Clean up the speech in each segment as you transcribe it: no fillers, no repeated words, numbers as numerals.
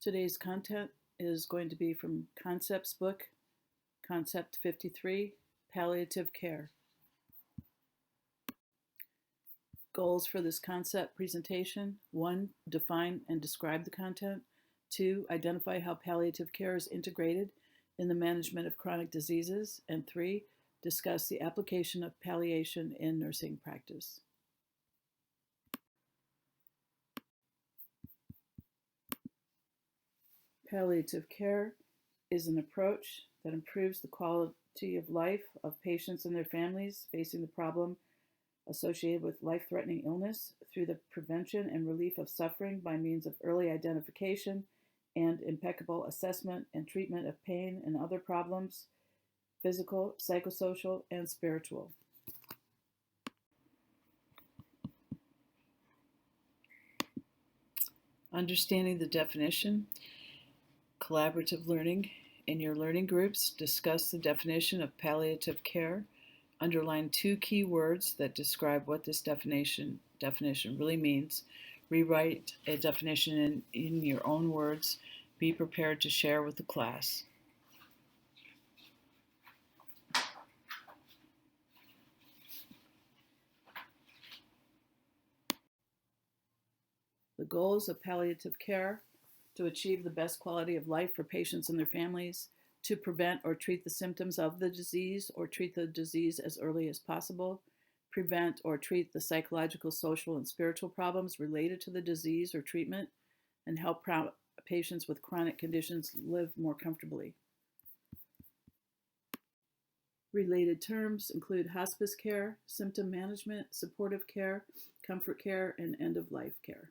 Today's content is going to be from Concepts book, Concept 53, Palliative Care. Goals for this concept presentation: 1. Define and describe the content. 2. Identify how palliative care is integrated in the management of chronic diseases. And 3. Discuss the application of palliation in nursing practice. Palliative care is an approach that improves the quality of life of patients and their families facing the problem associated with life-threatening illness through the prevention and relief of suffering by means of early identification and impeccable assessment and treatment of pain and other problems, physical, psychosocial, and spiritual. Understanding the definition. Collaborative learning. In your learning groups, discuss the definition of palliative care. Underline 2 key words that describe what this definition really means. Rewrite a definition in your own words. Be prepared to share with the class. The goals of palliative care: to achieve the best quality of life for patients and their families, to prevent or treat the symptoms of the disease or treat the disease as early as possible, prevent or treat the psychological, social, and spiritual problems related to the disease or treatment, and help patients with chronic conditions live more comfortably. Related terms include hospice care, symptom management, supportive care, comfort care, and end-of-life care.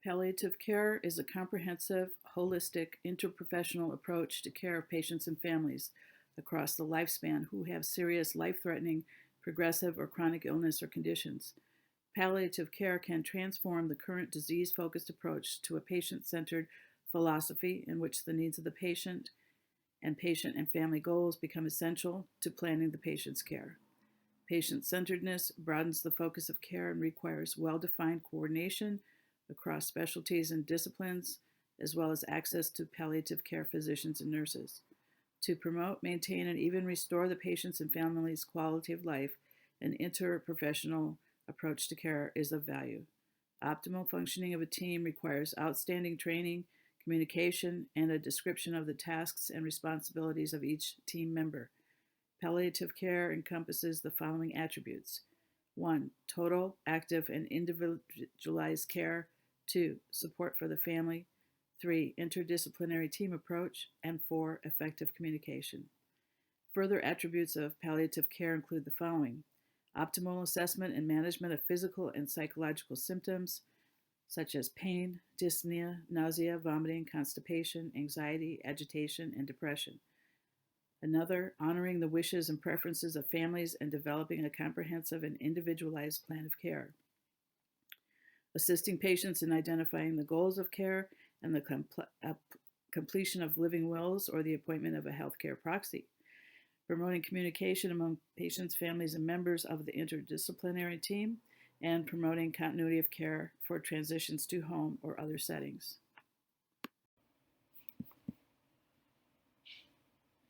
Palliative care is a comprehensive, holistic, interprofessional approach to care of patients and families across the lifespan who have serious, life-threatening, progressive, or chronic illness or conditions. Palliative care can transform the current disease-focused approach to a patient-centered philosophy in which the needs of the patient and family goals become essential to planning the patient's care. Patient-centeredness broadens the focus of care and requires well-defined coordination across specialties and disciplines, as well as access to palliative care physicians and nurses. To promote, maintain, and even restore the patient's and family's quality of life, an interprofessional approach to care is of value. Optimal functioning of a team requires outstanding training, communication, and a description of the tasks and responsibilities of each team member. Palliative care encompasses the following attributes: 1. Total, active, and individualized care. 2. Support for the family. 3. Interdisciplinary team approach. And 4. Effective communication. Further attributes of palliative care include the following: optimal assessment and management of physical and psychological symptoms, such as pain, dyspnea, nausea, vomiting, constipation, anxiety, agitation, and depression. Another, honoring the wishes and preferences of families and developing a comprehensive and individualized plan of care. Assisting patients in identifying the goals of care and the completion of living wills or the appointment of a healthcare proxy. Promoting communication among patients, families, and members of the interdisciplinary team, and promoting continuity of care for transitions to home or other settings.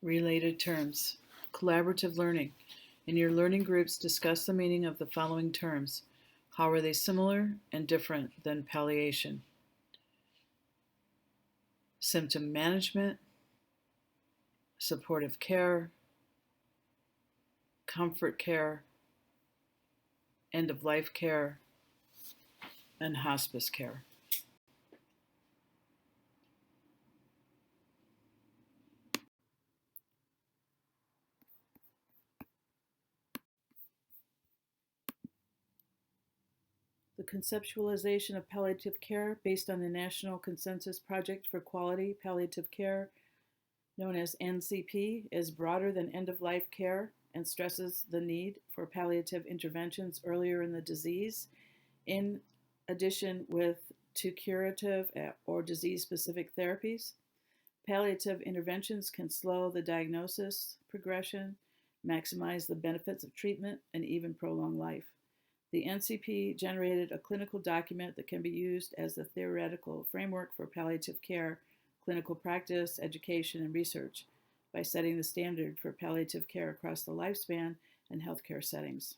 Related terms. Collaborative learning. In your learning groups, discuss the meaning of the following terms. How are they similar and different than palliation? Symptom management, supportive care, comfort care, end-of-life care, and hospice care. The conceptualization of palliative care based on the National Consensus Project for Quality Palliative Care, known as NCP, is broader than end-of-life care and stresses the need for palliative interventions earlier in the disease, in addition to curative or disease-specific therapies. Palliative interventions can slow the diagnosis progression, maximize the benefits of treatment, and even prolong life. The NCP generated a clinical document that can be used as the theoretical framework for palliative care, clinical practice, education, and research by setting the standard for palliative care across the lifespan and healthcare settings.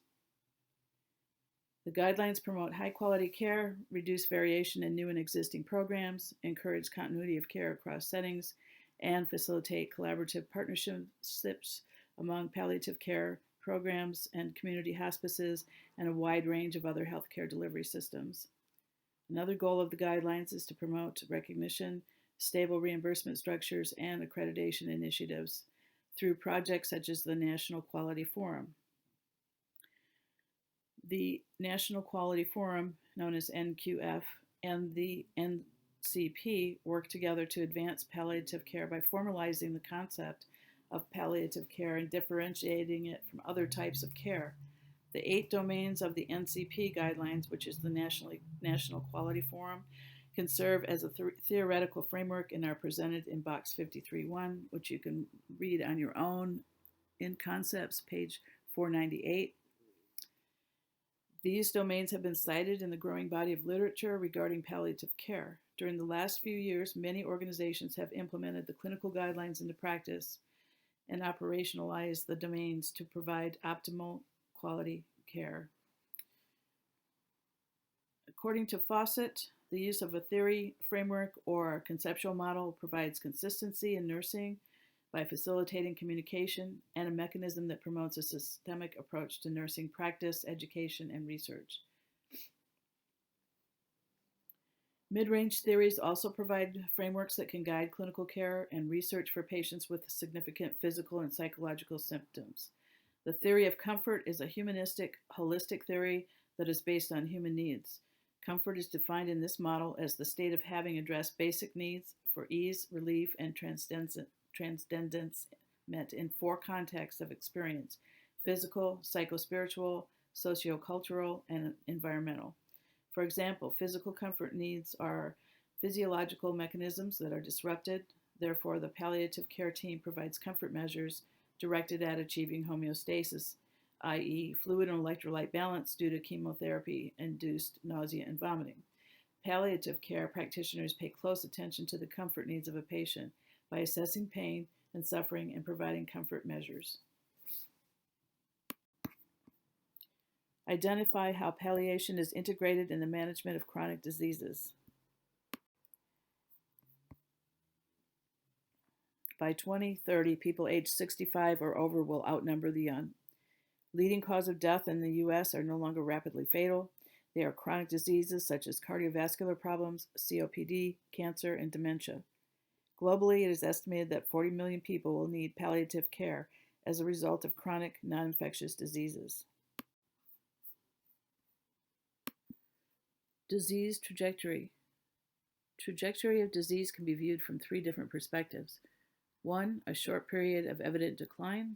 The guidelines promote high-quality care, reduce variation in new and existing programs, encourage continuity of care across settings, and facilitate collaborative partnerships among palliative care programs and community hospices and a wide range of other healthcare delivery systems. Another goal of the guidelines is to promote recognition, stable reimbursement structures, and accreditation initiatives through projects such as the National Quality Forum. The National Quality Forum, known as NQF, and the NCP work together to advance palliative care by formalizing the concept of palliative care and differentiating it from other types of care. The 8 domains of the NCP guidelines, which is the National Quality Forum, can serve as a theoretical framework and are presented in Box 53.1, which you can read on your own in Concepts, page 498. These domains have been cited in the growing body of literature regarding palliative care. During the last few years, many organizations have implemented the clinical guidelines into practice and operationalized the domains to provide optimal quality care. According to Fawcett, the use of a theory, framework, or conceptual model provides consistency in nursing by facilitating communication and a mechanism that promotes a systemic approach to nursing practice, education, and research. Mid-range theories also provide frameworks that can guide clinical care and research for patients with significant physical and psychological symptoms. The theory of comfort is a humanistic, holistic theory that is based on human needs. Comfort is defined in this model as the state of having addressed basic needs for ease, relief, and transcendence met in 4 contexts of experience: physical, psychospiritual, sociocultural, and environmental. For example, physical comfort needs are physiological mechanisms that are disrupted. Therefore, the palliative care team provides comfort measures directed at achieving homeostasis, i.e., fluid and electrolyte balance due to chemotherapy-induced nausea and vomiting. Palliative care practitioners pay close attention to the comfort needs of a patient by assessing pain and suffering and providing comfort measures. Identify how palliation is integrated in the management of chronic diseases. By 2030, people aged 65 or over will outnumber the young. Leading cause of death in the U.S. are no longer rapidly fatal. They are chronic diseases such as cardiovascular problems, COPD, cancer, and dementia. Globally, it is estimated that 40 million people will need palliative care as a result of chronic non-infectious diseases. Disease trajectory. Trajectory of disease can be viewed from 3 different perspectives. 1, a short period of evident decline.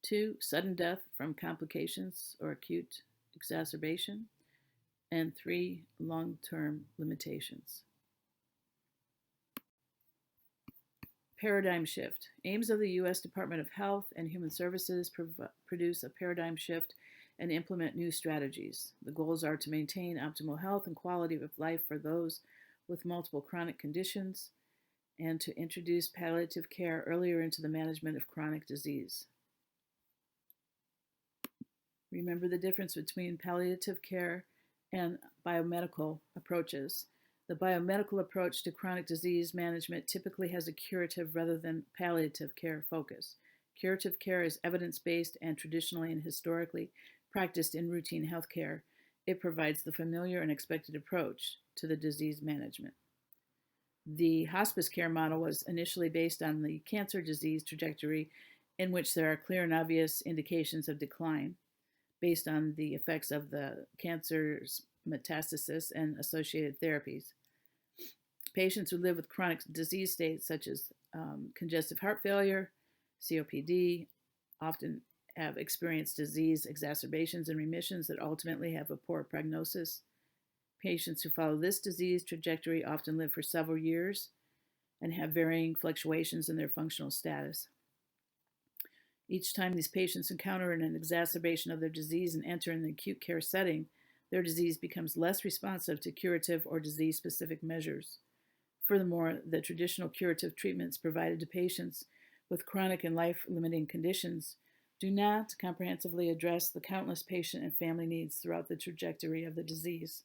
2, sudden death from complications or acute exacerbation. And 3, long-term limitations. Paradigm shift. Aims of the U.S. Department of Health and Human Services produce a paradigm shift and implement new strategies. The goals are to maintain optimal health and quality of life for those with multiple chronic conditions and to introduce palliative care earlier into the management of chronic disease. Remember the difference between palliative care and biomedical approaches. The biomedical approach to chronic disease management typically has a curative rather than palliative care focus. Curative care is evidence-based and traditionally and historically practiced in routine healthcare. It provides the familiar and expected approach to the disease management. The hospice care model was initially based on the cancer disease trajectory, in which there are clear and obvious indications of decline based on the effects of the cancer's metastasis and associated therapies. Patients who live with chronic disease states such as congestive heart failure, COPD, often have experienced disease exacerbations and remissions that ultimately have a poor prognosis. Patients who follow this disease trajectory often live for several years and have varying fluctuations in their functional status. Each time these patients encounter an exacerbation of their disease and enter an acute care setting, their disease becomes less responsive to curative or disease specific measures. Furthermore, the traditional curative treatments provided to patients with chronic and life limiting conditions do not comprehensively address the countless patient and family needs throughout the trajectory of the disease.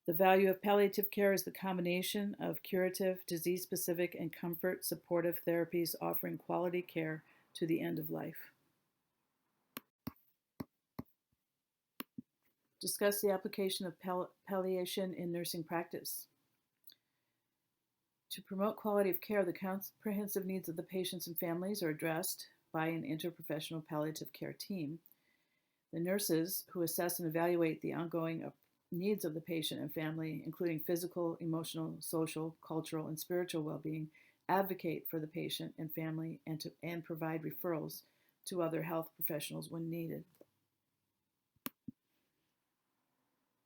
The value of palliative care is the combination of curative, disease specific, and comfort supportive therapies offering quality care to the end of life. Discuss the application of palliation in nursing practice. To promote quality of care, the comprehensive needs of the patients and families are addressed by an interprofessional palliative care team. The nurses, who assess and evaluate the ongoing needs of the patient and family, including physical, emotional, social, cultural, and spiritual well-being, advocate for the patient and family and provide referrals to other health professionals when needed.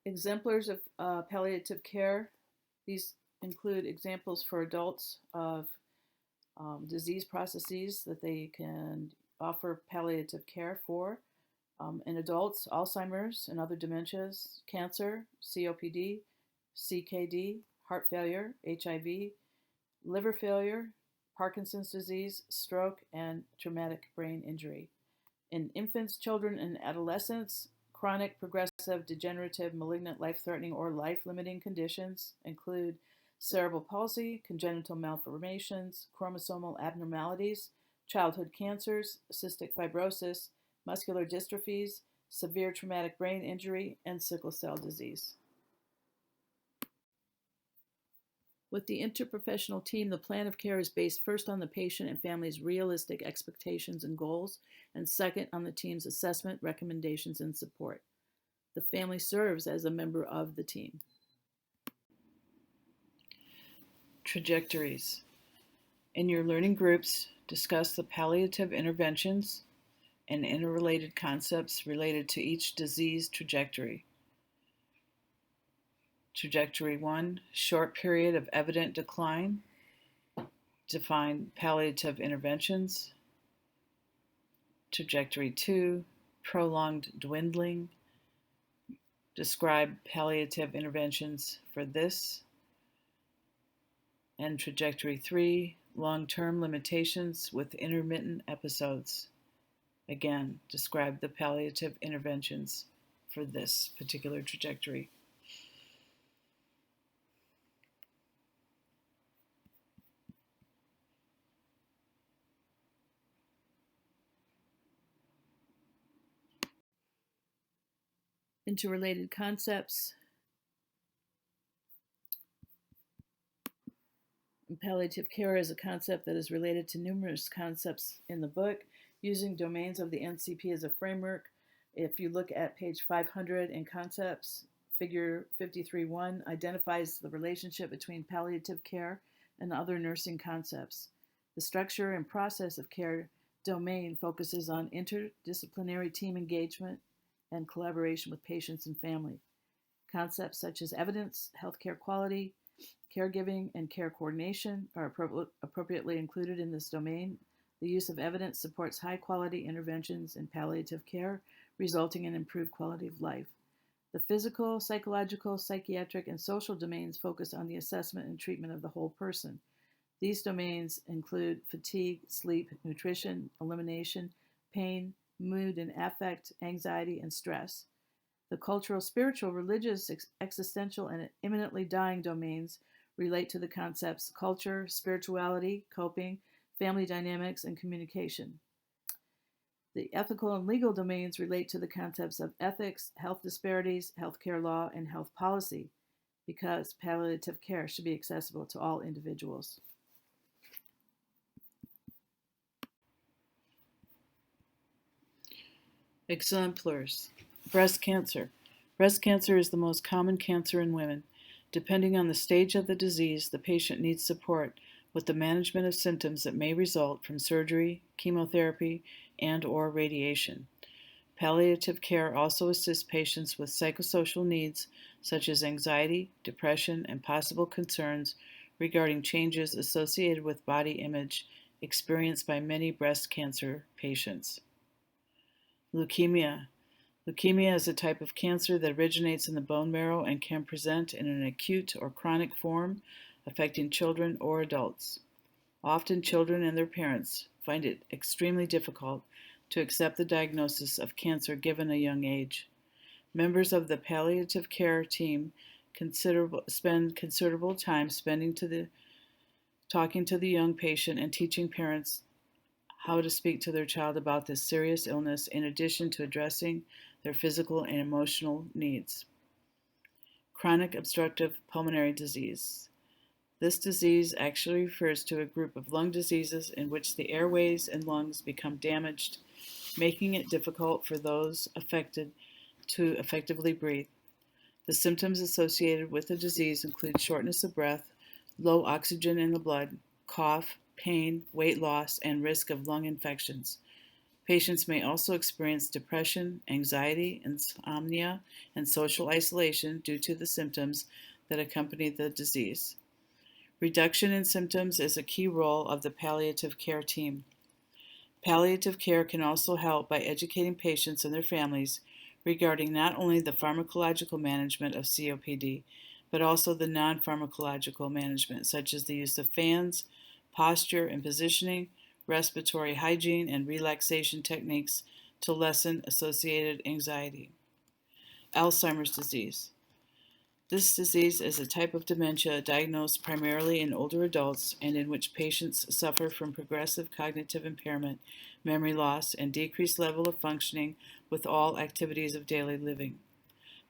Exemplars of palliative care. These include examples for adults of disease processes that they can offer palliative care for. In adults, Alzheimer's and other dementias, cancer, COPD, CKD, heart failure, HIV, liver failure, Parkinson's disease, stroke, and traumatic brain injury. In infants, children, and adolescents, chronic, progressive, degenerative, malignant, life-threatening, or life-limiting conditions include cerebral palsy, congenital malformations, chromosomal abnormalities, childhood cancers, cystic fibrosis, muscular dystrophies, severe traumatic brain injury, and sickle cell disease. With the interprofessional team, the plan of care is based first on the patient and family's realistic expectations and goals, and second on the team's assessment, recommendations, and support. The family serves as a member of the team. Trajectories. In your learning groups, discuss the palliative interventions and interrelated concepts related to each disease trajectory. Trajectory 1, short period of evident decline. Define palliative interventions. Trajectory 2, prolonged dwindling. Describe palliative interventions for this. And trajectory 3, long-term limitations with intermittent episodes. Again, describe the palliative interventions for this particular trajectory. Interrelated concepts. Palliative care is a concept that is related to numerous concepts in the book, using domains of the NCP as a framework. If you look at page 500 in concepts, figure 53.1 identifies the relationship between palliative care and other nursing concepts. The structure and process of care domain focuses on interdisciplinary team engagement and collaboration with patients and family. Concepts such as evidence, healthcare quality, caregiving, and care coordination are appropriately included in this domain. The use of evidence supports high-quality interventions in palliative care, resulting in improved quality of life. The physical, psychological, psychiatric, and social domains focus on the assessment and treatment of the whole person. These domains include fatigue, sleep, nutrition, elimination, pain, mood and affect, anxiety, and stress. The cultural, spiritual, religious, existential, and imminently dying domains relate to the concepts culture, spirituality, coping, family dynamics, and communication. The ethical and legal domains relate to the concepts of ethics, health disparities, healthcare law, and health policy, because palliative care should be accessible to all individuals. Exemplars. Breast cancer. Breast cancer is the most common cancer in women. Depending on the stage of the disease, the patient needs support with the management of symptoms that may result from surgery, chemotherapy, and/or radiation. Palliative care also assists patients with psychosocial needs such as anxiety, depression, and possible concerns regarding changes associated with body image, experienced by many breast cancer patients. Leukemia. Leukemia is a type of cancer that originates in the bone marrow and can present in an acute or chronic form, affecting children or adults. Often children and their parents find it extremely difficult to accept the diagnosis of cancer given a young age. Members of the palliative care team spend considerable time talking to the young patient and teaching parents how to speak to their child about this serious illness in addition to addressing their physical and emotional needs. Chronic obstructive pulmonary disease. This disease actually refers to a group of lung diseases in which the airways and lungs become damaged, making it difficult for those affected to effectively breathe. The symptoms associated with the disease include shortness of breath, low oxygen in the blood, cough, pain, weight loss, and risk of lung infections. Patients may also experience depression, anxiety, insomnia, and social isolation due to the symptoms that accompany the disease. Reduction in symptoms is a key role of the palliative care team. Palliative care can also help by educating patients and their families regarding not only the pharmacological management of COPD, but also the non-pharmacological management, such as the use of fans, posture and positioning, respiratory hygiene, and relaxation techniques to lessen associated anxiety. Alzheimer's disease. This disease is a type of dementia diagnosed primarily in older adults and in which patients suffer from progressive cognitive impairment, memory loss, and decreased level of functioning with all activities of daily living.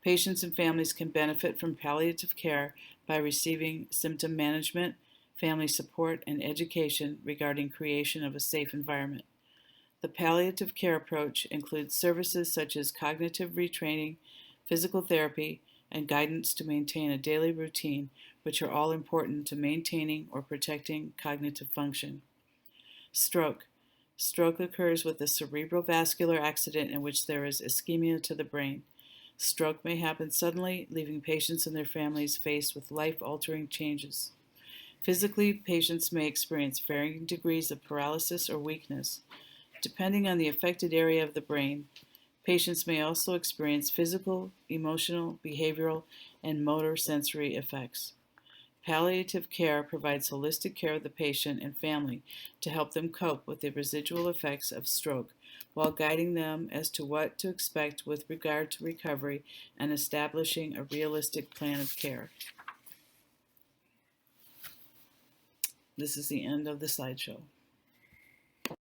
Patients and families can benefit from palliative care by receiving symptom management, family support, and education regarding creation of a safe environment. The palliative care approach includes services such as cognitive retraining, physical therapy, and guidance to maintain a daily routine, which are all important to maintaining or protecting cognitive function. Stroke. Stroke occurs with a cerebrovascular accident in which there is ischemia to the brain. Stroke may happen suddenly, leaving patients and their families faced with life-altering changes. Physically, patients may experience varying degrees of paralysis or weakness. Depending on the affected area of the brain, patients may also experience physical, emotional, behavioral, and motor sensory effects. Palliative care provides holistic care of the patient and family to help them cope with the residual effects of stroke while guiding them as to what to expect with regard to recovery and establishing a realistic plan of care. This is the end of the slideshow.